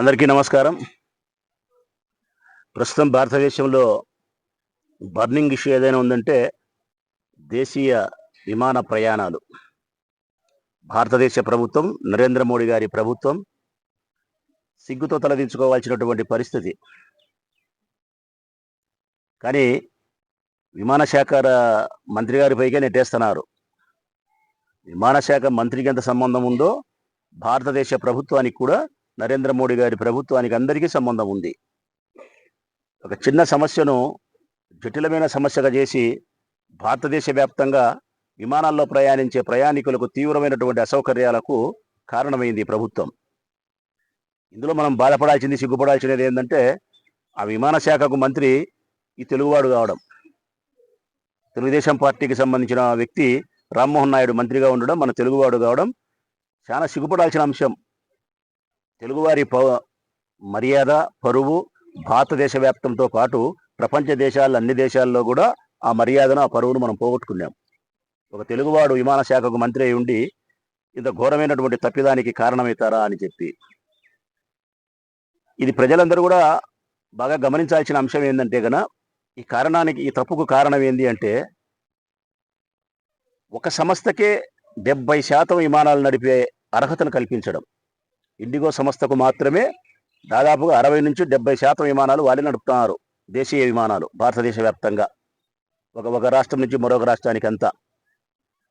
అందరికీ నమస్కారం. ప్రస్తుతం భారతదేశంలో బర్నింగ్ ఇష్యూ ఏదైనా ఉందంటే దేశీయ విమాన ప్రయాణాలు. భారతదేశ ప్రభుత్వం, నరేంద్ర మోడీ గారి ప్రభుత్వం సిగ్గుతో తలదించుకోవాల్సినటువంటి పరిస్థితి. కానీ విమానశాఖ మంత్రి గారి పైకే నెట్టేస్తున్నారు. విమానశాఖ మంత్రికి ఎంత సంబంధం ఉందో భారతదేశ ప్రభుత్వానికి కూడా, నరేంద్ర మోడీ గారి ప్రభుత్వానికి అందరికీ సంబంధం ఉంది. ఒక చిన్న సమస్యను జటిలమైన సమస్యగా చేసి భారతదేశ వ్యాప్తంగా విమానాల్లో ప్రయాణించే ప్రయాణికులకు తీవ్రమైనటువంటి అసౌకర్యాలకు కారణమైంది ప్రభుత్వం. ఇందులో మనం బాధపడాల్సింది, సిగ్గుపడాల్సినది ఏంటంటే ఆ విమానశాఖకు మంత్రి ఈ తెలుగువాడు కావడం. తెలుగుదేశం పార్టీకి సంబంధించిన వ్యక్తి రామ్మోహన్ నాయుడు మంత్రిగా ఉండడం, మన తెలుగువాడు కావడం చాలా సిగ్గుపడాల్సిన అంశం. తెలుగువారి మర్యాద, పరువు భారతదేశ వ్యాప్తంతో పాటు ప్రపంచ దేశాలు, అన్ని దేశాల్లో కూడా ఆ మర్యాదను, ఆ పరువును మనం పోగొట్టుకున్నాం. ఒక తెలుగువాడు విమానశాఖకు మంత్రి అయి ఉండి ఇంత ఘోరమైనటువంటి తప్పిదానికి కారణమవుతారా అని చెప్పి, ఇది ప్రజలందరూ కూడా బాగా గమనించాల్సిన అంశం ఏంటంటే గన ఈ తప్పుకు కారణం ఏంది అంటే, ఒక సంస్థకే 70% విమానాలు నడిపే అర్హతను కల్పించడం. ఇండిగో సంస్థకు మాత్రమే దాదాపుగా 60 నుంచి 70% విమానాలు వాళ్ళే నడుపుతున్నారు, దేశీయ విమానాలు భారతదేశ వ్యాప్తంగా. ఒక రాష్ట్రం నుంచి మరొక రాష్ట్రానికి అంతా.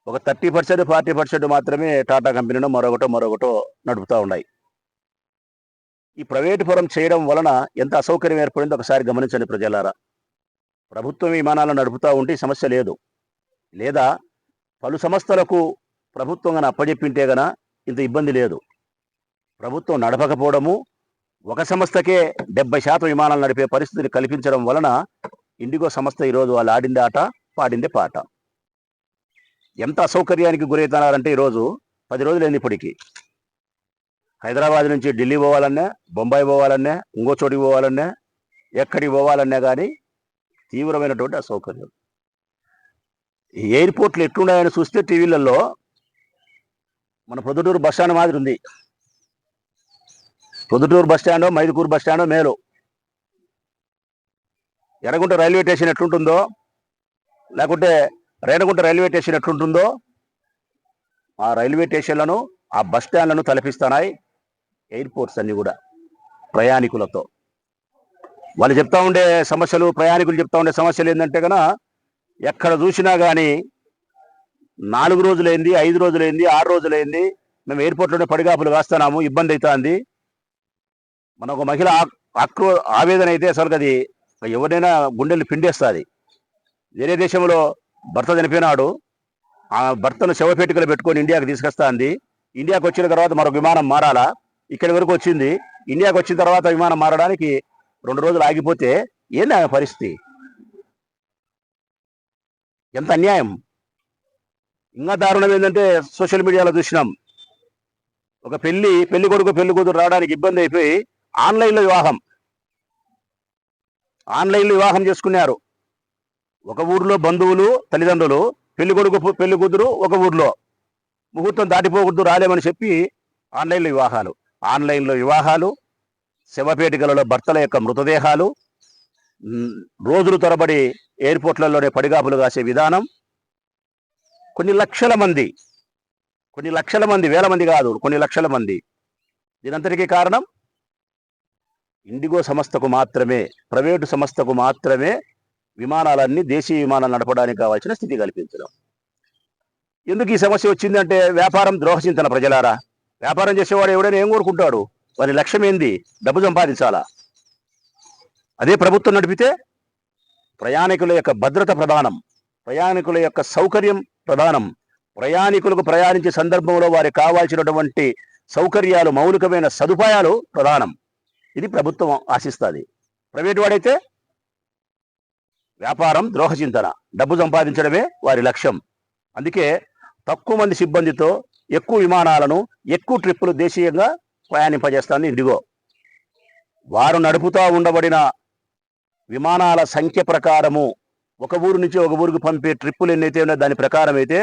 ఒక 30%, 40% మాత్రమే టాటా కంపెనీలో మరొకటో నడుపుతూ ఉన్నాయి. ఈ ప్రైవేటు పరం చేయడం వలన ఎంత అసౌకర్యం ఏర్పడిందో ఒకసారి గమనించండి ప్రజలారా. ప్రభుత్వం విమానాలను నడుపుతూ ఉంటే సమస్య లేదు. లేదా పలు సంస్థలకు ప్రభుత్వం గన అప్పజెప్పింటే గన ఇంత ఇబ్బంది లేదు. ప్రభుత్వం నడపకపోవడము, ఒక సంస్థకే 70% విమానాలు నడిపే పరిస్థితిని కల్పించడం వలన ఇండిగో సంస్థ ఈరోజు వాళ్ళు ఆడిందే ఆట, పాడిందే పాట. ఎంత అసౌకర్యానికి గురవుతున్నారంటే ఈరోజు 10 రోజులైంది ఇప్పటికి. హైదరాబాద్ నుంచి ఢిల్లీ పోవాలన్నా, బొంబాయి పోవాలన్నా, ఇంకో చోటికి పోవాలన్నా, ఎక్కడికి పోవాలన్నా కానీ తీవ్రమైనటువంటి అసౌకర్యం. ఈ ఎయిర్పోర్ట్లు ఎట్లున్నాయని చూస్తే టీవీలలో మన పొద్దుటూరు బస్టాండ్ మాదిరి ఉంది. పొద్దుటూరు బస్టాండో, మైదుకూరు బస్టాండో మేలు. ఎర్రగుంట రైల్వే స్టేషన్ ఎట్లుంటుందో, లేకుంటే రేణగుంట రైల్వే స్టేషన్ ఎట్లుంటుందో ఆ రైల్వే స్టేషన్లను, ఆ బస్ స్టాండ్లను తలపిస్తున్నాయి ఎయిర్పోర్ట్స్ అన్ని కూడా ప్రయాణికులతో. వాళ్ళు చెప్తా ఉండే సమస్యలు, ప్రయాణికులు చెప్తా ఉండే సమస్యలు ఏంటంటే కనుక ఎక్కడ చూసినా కానీ 4 రోజులైంది, 5 రోజులైంది, 6 రోజులైంది, మేము ఎయిర్పోర్ట్లోనే పడిగాపులు కాస్తున్నాము, ఇబ్బంది అవుతుంది. మన ఒక మహిళ ఆవేదన అయితే అసలు అది ఎవరైనా గుండెలు పిండేస్తుంది. వేరే దేశంలో భర్త చనిపోయినాడు, ఆ భర్తను శవపేటికలు పెట్టుకొని ఇండియాకి తీసుకొస్తుంది. ఇండియాకి వచ్చిన తర్వాత మరొక విమానం మారాలా, ఇక్కడి వరకు వచ్చింది. ఇండియాకి వచ్చిన తర్వాత విమానం మారడానికి 2 రోజులు ఆగిపోతే ఏంది ఆమె పరిస్థితి? ఎంత అన్యాయం! ఇంకా దారుణం ఏంటంటే సోషల్ మీడియాలో చూసినాం, ఒక పెళ్లి కొడుకు పెళ్లి కూతురు రావడానికి ఇబ్బంది అయిపోయి ఆన్లైన్లో వివాహం చేసుకున్నారు. ఒక ఊర్లో బంధువులు, తల్లిదండ్రులు, పెళ్లి కొడుకు పెళ్లి కూతురు ఒక ఊర్లో, ముహూర్తం దాటిపోకూడదు రాలేమని చెప్పి ఆన్లైన్లో వివాహాలు, శవపేటికలలో భర్తల యొక్క మృతదేహాలు, రోజులు తరబడి ఎయిర్పోర్ట్లలోనే పడిగాపులు కాసే విధానం. కొన్ని లక్షల మంది, వేల మంది కాదు, కొన్ని లక్షల మంది. దీనంతటికీ కారణం ఇండిగో సంస్థకు మాత్రమే, ప్రైవేటు సంస్థకు మాత్రమే విమానాలన్నీ, దేశీయ విమానాలు నడపడానికి కావాల్సిన స్థితి కల్పించడం. ఎందుకు ఈ సమస్య వచ్చిందంటే వ్యాపారం ద్రోహచింతన. ప్రజలారా, వ్యాపారం చేసేవాడు ఎవడైనా ఏం కోరుకుంటాడు? వారి లక్ష్యం ఏంది? డబ్బు సంపాదించాలా. అదే ప్రభుత్వం నడిపితే ప్రయాణికుల యొక్క భద్రత ప్రధానం, ప్రయాణికుల యొక్క సౌకర్యం ప్రధానం, ప్రయాణికులకు ప్రయాణించే సందర్భంలో వారికి కావాల్సినటువంటి సౌకర్యాలు, మౌలికమైన సదుపాయాలు ప్రధానం. ఇది ప్రభుత్వం ఆశిస్తుంది. ప్రైవేటు వాడైతే వ్యాపారం, ద్రోహచింతన, డబ్బు సంపాదించడమే వారి లక్ష్యం. అందుకే తక్కువ మంది సిబ్బందితో ఎక్కువ విమానాలను, ఎక్కువ ట్రిప్పులు దేశీయంగా ప్రయాణింపజేస్తుంది ఇండిగో. వారు నడుపుతూ ఉండబడిన విమానాల సంఖ్య ప్రకారము ఒక ఊరు నుంచి ఒక ఊరికి పంపే ట్రిప్పులు ఎన్నైతే ఉన్నాయో దాని ప్రకారం అయితే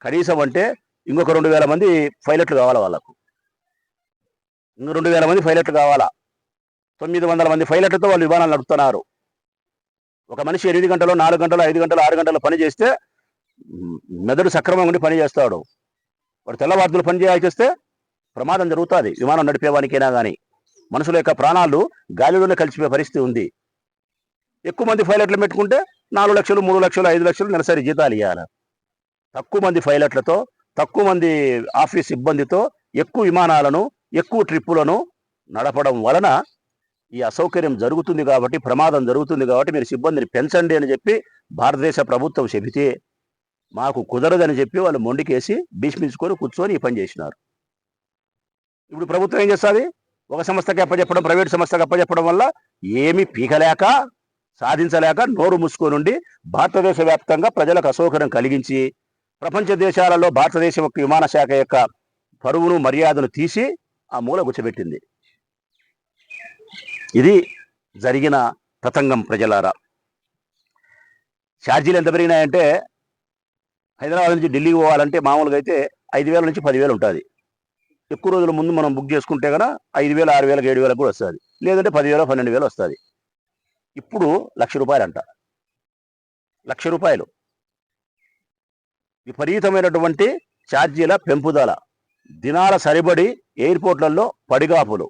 కనీసం అంటే ఇంకొక 2000 మంది పైలట్లు కావాలా వాళ్ళకు. ఇంకో 2000 మంది పైలట్లు కావాలా. 900 మంది పైలట్లతో వాళ్ళు విమానాలు నడుపుతున్నారు. ఒక మనిషి 8 గంటలు 4 గంటలు 5 గంటలు 6 గంటలు పని చేస్తే మెదడు సక్రమంగా ఉండి పని చేస్తాడు. వాడు తెల్లవారులు పని చేయాల్సి ప్రమాదం జరుగుతుంది. విమానం నడిపేవానికైనా కానీ మనుషుల యొక్క ప్రాణాలు గాలిలోనే కలిసిపోయే పరిస్థితి ఉంది. ఎక్కువ మంది పైలట్లు పెట్టుకుంటే 4 లక్షలు 3 లక్షలు 5 లక్షలు నెలసరి జీతాలు ఇవ్వాలి. తక్కువ మంది పైలట్లతో తక్కువ మంది ఆఫీస్ సిబ్బందితో ఎక్కువ విమానాలను ఎక్కువ ట్రిప్పులను నడపడం వలన ఈ అసౌకర్యం జరుగుతుంది కాబట్టి, ప్రమాదం జరుగుతుంది కాబట్టి మీరు సిబ్బందిని పెంచండి అని చెప్పి భారతదేశ ప్రభుత్వం చెబితే మాకు కుదరదని చెప్పి వాళ్ళు మొండికేసి భీష్మించుకొని కూర్చొని ఈ పని చేసినారు. ఇప్పుడు ప్రభుత్వం ఏం చేస్తుంది? ఒక సంస్థకి అప్పచెప్పడం, ప్రైవేట్ సంస్థకి అప్పచెప్పడం వల్ల ఏమీ పీకలేక సాధించలేక నోరు మూసుకొని భారతదేశ వ్యాప్తంగా ప్రజలకు అసౌకర్యం కలిగించి ప్రపంచ దేశాలలో భారతదేశం యొక్క విమాన శాఖ యొక్క పరువును మర్యాదను తీసి ఆ మూల గుచ్చబెట్టింది. ఇది జరిగిన తతంగం. ప్రజలారా, ఛార్జీలు ఎంత పెరిగినాయంటే హైదరాబాద్ నుంచి ఢిల్లీకి పోవాలంటే మామూలుగా అయితే 5,000 నుంచి 10,000 ఉంటుంది. ఎక్కువ రోజుల ముందు మనం బుక్ చేసుకుంటే కనుక 5,000 6,000 7,000 కూడా వస్తుంది. లేదంటే 10,000 12,000 వస్తుంది. ఇప్పుడు ₹1,00,000 అంట. ₹1,00,000 విపరీతమైనటువంటి ఛార్జీల పెంపుదల, దినాల సరిబడి ఎయిర్పోర్ట్లలో పడిగాపులు,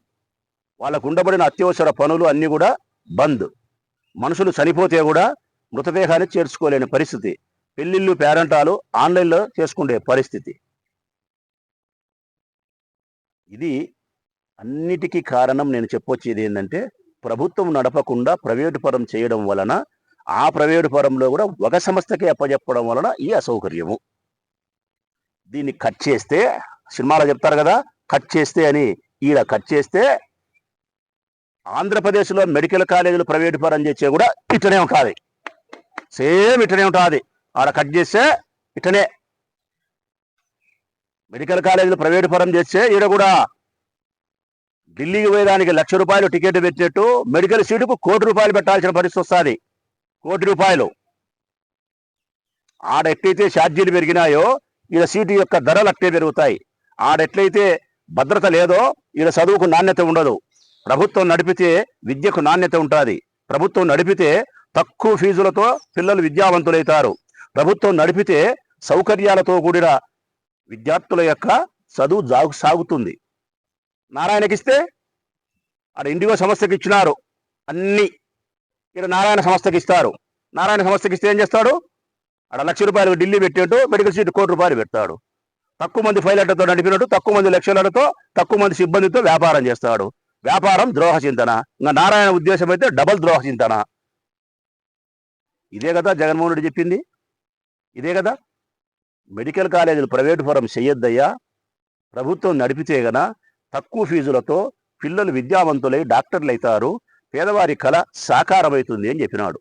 వాళ్ళకు ఉండబడిన అత్యవసర పనులు అన్నీ కూడా బంద్, మనుషులు చనిపోతే కూడా మృతదేహాన్ని చేర్చుకోలేని పరిస్థితి, పెళ్లిళ్ళు పేరంటాలు ఆన్లైన్లో చేసుకునే పరిస్థితి. ఇది అన్నిటికీ కారణం నేను చెప్పొచ్చేది ఏంటంటే ప్రభుత్వం నడపకుండా ప్రైవేటు పరం చేయడం వలన, ఆ ప్రైవేటు పరంలో కూడా ఒక సంస్థకే అప్పచెప్పడం వలన ఈ అసౌకర్యము. దీన్ని కట్ చేస్తే, సినిమాలో చెప్తారు కదా కట్ చేస్తే అని, ఈడ కట్ చేస్తే ఆంధ్రప్రదేశ్లో మెడికల్ కాలేజీలు ప్రైవేటు పరం చేసే కూడా ఇట్లనే ఉంటుంది. సేమ్ ఇట్లనే ఉంటుంది. ఆడ కట్ చేస్తే ఇట్లనే మెడికల్ కాలేజీలు ప్రైవేటు పరం చేస్తే ఈడ కూడా ఢిల్లీకి పోయేదానికి ₹1,00,000 టికెట్ పెట్టినట్టు మెడికల్ సీటుకు ₹1,00,00,000 పెట్టాల్సిన పరిస్థితి వస్తుంది. ₹1,00,00,000. ఆడ ఎట్లయితే ఛార్జీలు పెరిగినాయో ఈడ సీటు యొక్క ధరలు అట్లే పెరుగుతాయి. ఆడెట్లయితే భద్రత లేదో ఈడ చదువుకు నాణ్యత ఉండదు. ప్రభుత్వం నడిపితే విద్యకు నాణ్యత ఉంటుంది. ప్రభుత్వం నడిపితే తక్కువ ఫీజులతో పిల్లలు విద్యావంతులవుతారు. ప్రభుత్వం నడిపితే సౌకర్యాలతో కూడిన విద్యార్థుల యొక్క చదువు సాగుతుంది. నారాయణకిస్తే ఆడ ఇండిగో సంస్థకి ఇచ్చినారు అన్ని, ఇక్కడ నారాయణ సంస్థకి ఇస్తారు. నారాయణ సంస్థకి ఇస్తే ఏం చేస్తాడు? ఆడ ₹1,00,000 ఢిల్లీ పెట్టేట్టు మెడికల్ సీట్ ₹1,00,00,000 పెడతాడు. తక్కువ మంది పైలట్లతో నడిపినట్టు తక్కువ మంది లెక్చరర్లతో తక్కువ మంది సిబ్బందితో వ్యాపారం చేస్తాడు. వ్యాపారం ద్రోహ చింతన. ఇంకా నారాయణ ఉద్దేశం అయితే డబల్ ద్రోహ చింతన. ఇదే కదా జగన్మోహన్ రెడ్డి చెప్పింది, ఇదే కదా. మెడికల్ కాలేజీలు ప్రైవేటు పరం చెయ్యొద్దయ్యా, ప్రభుత్వం నడిపితే గన తక్కువ ఫీజులతో పిల్లలు విద్యావంతులై డాక్టర్లు అవుతారు, పేదవారి కళ సాకారమవుతుంది అని చెప్పినాడు.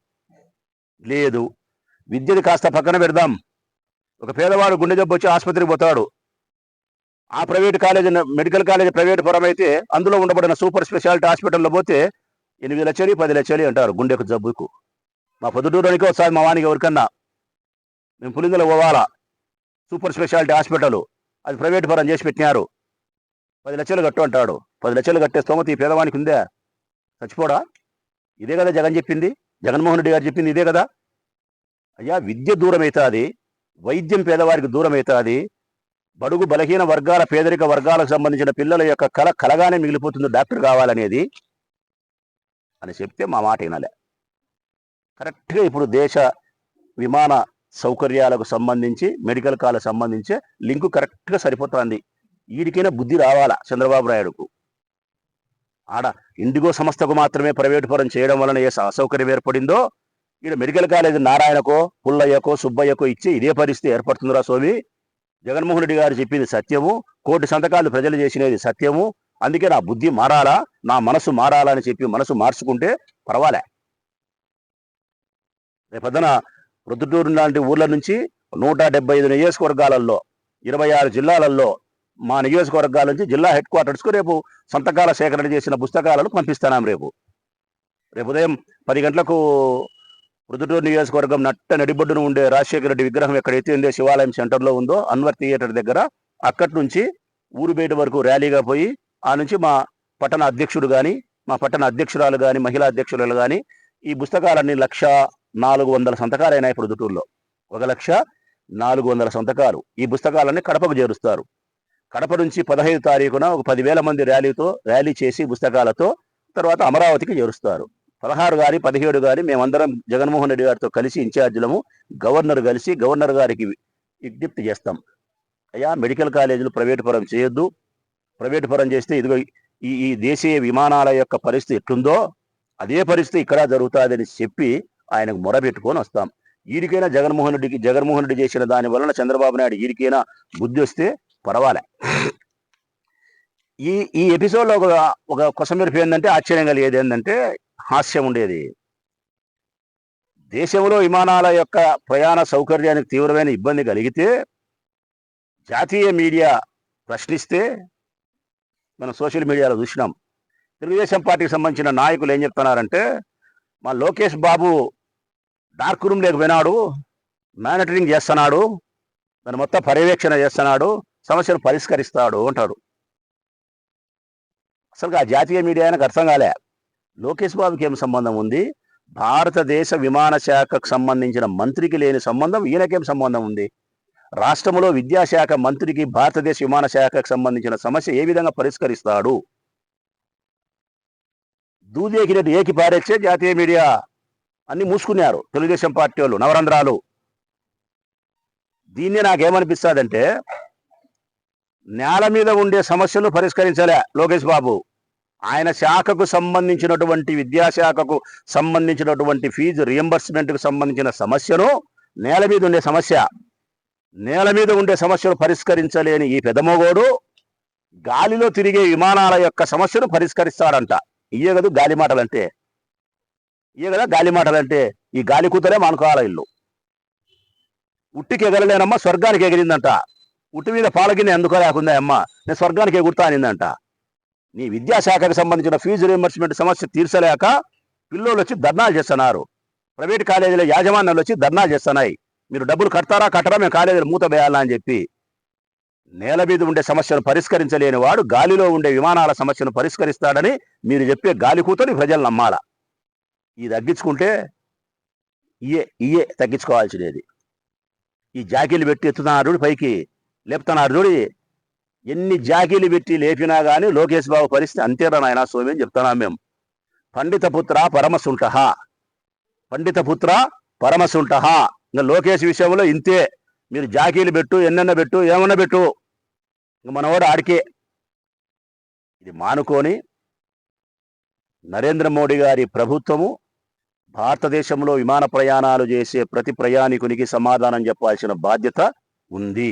లేదు, విద్యని కాస్త పక్కన పెడదాం. ఒక పేదవాడు గుండె జబ్బు వచ్చి ఆసుపత్రికి పోతాడు. ఆ private college medical college private పరం అయితే అందులో ఉండబడిన సూపర్ స్పెషాలిటీ హాస్పిటల్లో పోతే 8 లక్షలు 10 లక్షలు అంటారు గుండెకు జబ్బుకు. మా పొద్దుటూరునికి ఒకసారి మా వానికి ఎవరికన్నా మేము పులిందలో పోవాలా, సూపర్ స్పెషాలిటీ హాస్పిటల్ అది ప్రైవేటు పరం చేసి పెట్టినారు, 10 లక్షలు కట్టు అంటాడు. 10 లక్షలు కట్టే స్తోమత ఈ పేదవానికి ఉందా? చచ్చిపోడా? ఇదే కదా జగన్ చెప్పింది, జగన్మోహన్ రెడ్డి గారు చెప్పింది ఇదే కదా. అయ్యా, విద్య దూరం అవుతుంది, వైద్యం పేదవారికి దూరం అవుతుంది, బడుగు బలహీన వర్గాల పేదరిక వర్గాలకు సంబంధించిన పిల్లల యొక్క కళ కలగానే మిగిలిపోతుంది డాక్టర్ కావాలనేది అని చెప్తే మా మాట వినాలే. కరెక్ట్గా ఇప్పుడు దేశ విమాన సౌకర్యాలకు సంబంధించి మెడికల్ కాలేజ్ సంబంధించి లింకు కరెక్ట్గా సరిపోతుంది. వీడికైనా బుద్ధి రావాలా చంద్రబాబు నాయుడుకు. ఆడ ఇండిగో సంస్థకు మాత్రమే ప్రైవేటు పరం చేయడం వలన ఏ అసౌకర్యం ఏర్పడిందో ఈడ మెడికల్ కాలేజీ నారాయణకో పుల్లయ్యకో సుబ్బయ్యకో ఇచ్చి ఇదే పరిస్థితి ఏర్పడుతుందిరా స్వామి. జగన్మోహన్ రెడ్డి గారు చెప్పింది సత్యము, 1,00,000 సంతకాలు ప్రజలు చేసినది సత్యము. అందుకే నా బుద్ధి మారాలా, నా మనసు మారాలా అని చెప్పి మనసు మార్చుకుంటే పర్వాలే. రేపొద్దున ప్రొద్దుటూరు లాంటి ఊర్ల నుంచి 175 నియోజకవర్గాలలో 26 జిల్లాలలో మా నియోజకవర్గాల నుంచి జిల్లా హెడ్ క్వార్టర్స్కు రేపు సంతకాల సేకరణ చేసిన పుస్తకాలను పంపిస్తున్నాం. రేపు ఉదయం 10 గంటలకు ప్రొద్దుటూరు నియోజకవర్గం నట్ట నడిబొడ్డున ఉండే రాజశేఖర రెడ్డి విగ్రహం ఎక్కడైతే ఉండే శివాలయం సెంటర్లో ఉందో అన్వర్ థియేటర్ దగ్గర, అక్కడి నుంచి ఊరు బయట వరకు ర్యాలీగా పోయి ఆ నుంచి మా పట్టణ అధ్యక్షుడు కానీ మా పట్టణ అధ్యక్షురాలు కానీ మహిళా అధ్యక్షురాలు కానీ ఈ పుస్తకాలన్నీ 1,400 సంతకాలైనాయి ప్రొద్దుటూరులో. 1,400 సంతకాలు. ఈ పుస్తకాలన్నీ కడపకు చేరుస్తారు. కడప నుంచి 15 తారీఖున ఒక 10,000 మంది ర్యాలీ చేసి పుస్తకాలతో తర్వాత అమరావతికి చేరుస్తారు. 16 గాని 17 గాని మేమందరం జగన్మోహన్ రెడ్డి గారితో కలిసి ఇన్ఛార్జీలము గవర్నర్ గారికి విజ్ఞప్తి చేస్తాం. అయ్యా, మెడికల్ కాలేజీలు ప్రైవేటు పరం చేయొద్దు. ప్రైవేటు పరం చేస్తే ఇదిగో ఈ దేశీయ విమానాల యొక్క పరిస్థితి ఎట్లుందో అదే పరిస్థితి ఇక్కడ జరుగుతుందని చెప్పి ఆయనకు మొరబెట్టుకొని వస్తాం. ఈడికైనా జగన్మోహన్ రెడ్డి చేసిన దాని వలన చంద్రబాబు నాయుడు ఈడికైనా బుద్ధి వస్తే పర్వాలే. ఈ ఎపిసోడ్లో ఒక కొసమెరుపు ఏంటంటే, ఆశ్చర్యం కలిగేది ఏంటంటే, హాస్యం ఉండేది. దేశంలో విమానాల యొక్క ప్రయాణ సౌకర్యానికి తీవ్రమైన ఇబ్బంది కలిగితే జాతీయ మీడియా ప్రశ్నిస్తే మనం సోషల్ మీడియాలో చూసినాం. తెలుగుదేశం పార్టీకి సంబంధించిన నాయకులు ఏం చెప్తున్నారంటే, మా Lokesh Babu dark room లేకపోయినాడు, monitoring చేస్తున్నాడు, దాన్ని మొత్తం పర్యవేక్షణ చేస్తున్నాడు, సమస్యను పరిష్కరిస్తాడు అంటాడు. అసలు ఆ జాతీయ మీడియానికి అర్థం కాలే. లోకేష్ బాబుకి ఏం సంబంధం ఉంది? భారతదేశ విమాన శాఖకు సంబంధించిన మంత్రికి లేని సంబంధం ఈయనకేం సంబంధం ఉంది? రాష్ట్రంలో విద్యాశాఖ మంత్రికి భారతదేశ విమాన శాఖకు సంబంధించిన సమస్య ఏ విధంగా పరిష్కరిస్తాడు? దూదేకినట్టు ఏకి పారేచ్చే జాతీయ మీడియా అన్ని మూసుకున్నారు తెలుగుదేశం పార్టీ వాళ్ళు, నవరంధ్రాలు. దీన్ని నాకేమనిపిస్తుందంటే, నేల మీద ఉండే సమస్యలు పరిష్కరించలే లోకేష్ బాబు. ఆయన శాఖకు సంబంధించినటువంటి విద్యాశాఖకు సంబంధించినటువంటి ఫీజు రియంబర్స్మెంట్కు సంబంధించిన సమస్యను నేల మీద ఉండే సమస్యను పరిష్కరించలేని ఈ పెదమోగోడు గాలిలో తిరిగే విమానాల యొక్క సమస్యను పరిష్కరిస్తాడంట. ఇయే కదా గాలి మాటలంటే. ఈ గాలి కూతలే మానుకోవాల ఇల్లు. ఉట్టికి ఎగరలేనమ్మ స్వర్గానికి ఎగిరిందంట. ఉట్టి మీద పాలగిన ఎందుకు లేకుండా అమ్మ నేను స్వర్గానికి ఎగురుతా అనిందంట. నీ విద్యాశాఖకు సంబంధించిన ఫీజు రియంబర్స్మెంట్ సమస్య తీర్చలేక పిల్లోళ్ళు వచ్చి ధర్నాలు చేస్తున్నారు. ప్రైవేట్ కాలేజీల యాజమాన్యాలు వచ్చి ధర్నాలు చేస్తున్నాయి. మీరు డబ్బులు కట్టరా మేము కాలేజీలు మూత వేయాలా అని చెప్పి. నేల మీద ఉండే సమస్యను పరిష్కరించలేని వాడు గాలిలో ఉండే విమానాల సమస్యను పరిష్కరిస్తాడని మీరు చెప్పే గాలి కూతని ప్రజలు నమ్మాలా. ఇది తగ్గించుకుంటే ఇయే తగ్గించుకోవాల్సినది. ఈ జాకీలు పెట్టి ఎత్తుతున్నారు పైకి లేపుతున్నారు చూడి. ఎన్ని జాకీలు పెట్టి లేపినా కానీ లోకేష్ బాబు పరిస్థితి అంతేరా నాయన స్వామి అని చెప్తున్నాం మేము. పండిత పుత్ర పరమసుంఠ. ఇంకా లోకేష్ విషయంలో ఇంతే. మీరు జాకీలు పెట్టు, ఎన్నెన్న పెట్టు, ఏమన్నా పెట్టు, ఇంక మనవాడు ఆడికే. ఇది మానుకొని నరేంద్ర మోడీ గారి ప్రభుత్వము భారతదేశంలో విమాన ప్రయాణాలు చేసే ప్రతి ప్రయాణికునికి సమాధానం చెప్పాల్సిన బాధ్యత ఉంది.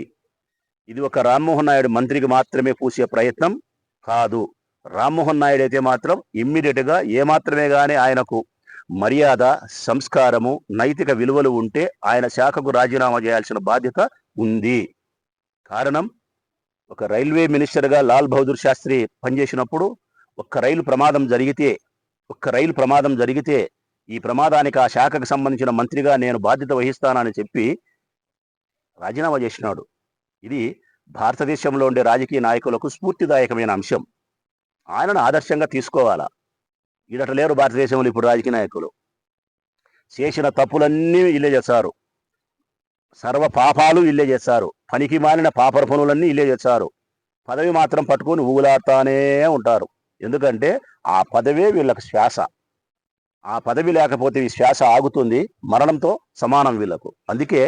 ఇది ఒక రామ్మోహన్ నాయుడు మంత్రికి మాత్రమే పూసే ప్రయత్నం కాదు. రామ్మోహన్ నాయుడు అయితే మాత్రం ఇమ్మీడియట్గా ఏమాత్రమే కానీ ఆయనకు మర్యాద, సంస్కారము, నైతిక విలువలు ఉంటే ఆయన శాఖకు రాజీనామా చేయాల్సిన బాధ్యత ఉంది. కారణం, ఒక రైల్వే మినిస్టర్గా లాల్ బహదూర్ శాస్త్రి పనిచేసినప్పుడు ఒక్క రైలు ప్రమాదం జరిగితే ఈ ప్రమాదానికి ఆ శాఖకు సంబంధించిన మంత్రిగా నేను బాధ్యత వహిస్తానని చెప్పి రాజీనామా చేసినాడు. ఇది భారతదేశంలో ఉండే రాజకీయ నాయకులకు స్ఫూర్తిదాయకమైన అంశం. ఆయనను ఆదర్శంగా తీసుకోవాలా. ఈడట లేరు భారతదేశంలో ఇప్పుడు రాజకీయ నాయకులు. చేసిన తప్పులన్నీ ఇల్లే చేస్తారు, సర్వ పాపాలు ఇల్లే చేస్తారు, పనికి మాలిన పాపర పనులన్నీ ఇల్లే చేస్తారు. పదవి మాత్రం పట్టుకొని ఊగులాడుతానే ఉంటారు. ఎందుకంటే ఆ పదవే వీళ్ళకి శ్వాస. ఆ పదవి లేకపోతే ఈ శ్వాస ఆగుతుంది, మరణంతో సమానం వీళ్ళకు. అందుకే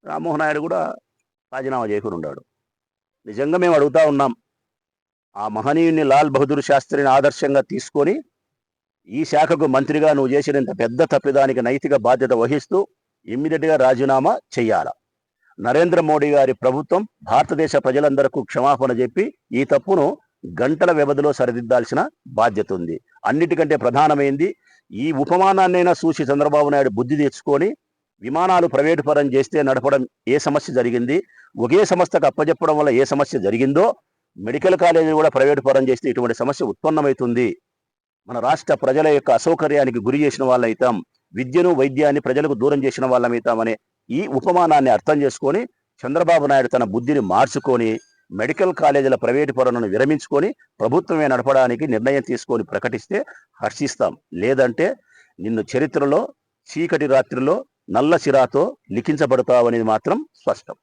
రామ్మోహన్ నాయుడు కూడా రాజీనామా చేయకుండా ఉన్నాడు. నిజంగా మేము అడుగుతా ఉన్నాం, ఆ మహనీయుని లాల్ బహదూర్ శాస్త్రిని ఆదర్శంగా తీసుకొని ఈ శాఖకు మంత్రిగా నువ్వు చేసినంత పెద్ద తప్పిదానికి నైతిక బాధ్యత వహిస్తూ ఇమ్మీడియట్గా రాజీనామా చెయ్యాల. నరేంద్ర మోడీ గారి ప్రభుత్వం భారతదేశ ప్రజలందరికీ క్షమాపణ చెప్పి ఈ తప్పును గంటల వ్యవధిలో సరిదిద్దాల్సిన బాధ్యత ఉంది. అన్నిటికంటే ప్రధానమైంది, ఈ ఉపమానాన్నైనా చూసి చంద్రబాబు నాయుడు బుద్ధి తెచ్చుకొని విమానాలు ప్రైవేటు పరం చేస్తే నడపడం ఏ సమస్య జరిగింది, ఒకే సంస్థకు అప్పచెప్పడం వల్ల ఏ సమస్య జరిగిందో, మెడికల్ కాలేజీలు కూడా ప్రైవేటు పరం చేస్తే ఇటువంటి సమస్య ఉత్పన్నమవుతుంది. మన రాష్ట్ర ప్రజల యొక్క అసౌకర్యానికి గురి చేసిన వాళ్ళైతాం, విద్యను వైద్యాన్ని ప్రజలకు దూరం చేసిన వాళ్ళమైతామనే ఈ ఉపమానాన్ని అర్థం చేసుకొని చంద్రబాబు నాయుడు తన బుద్ధిని మార్చుకొని మెడికల్ కాలేజీల ప్రైవేటు పనులను విరమించుకొని ప్రభుత్వమే నడపడానికి నిర్ణయం తీసుకొని ప్రకటిస్తే హర్షిస్తాం. లేదంటే నిన్ను చరిత్రలో చీకటి రాత్రిలో నల్ల సిరాతో లిఖించబడతావనేది మాత్రం స్పష్టం.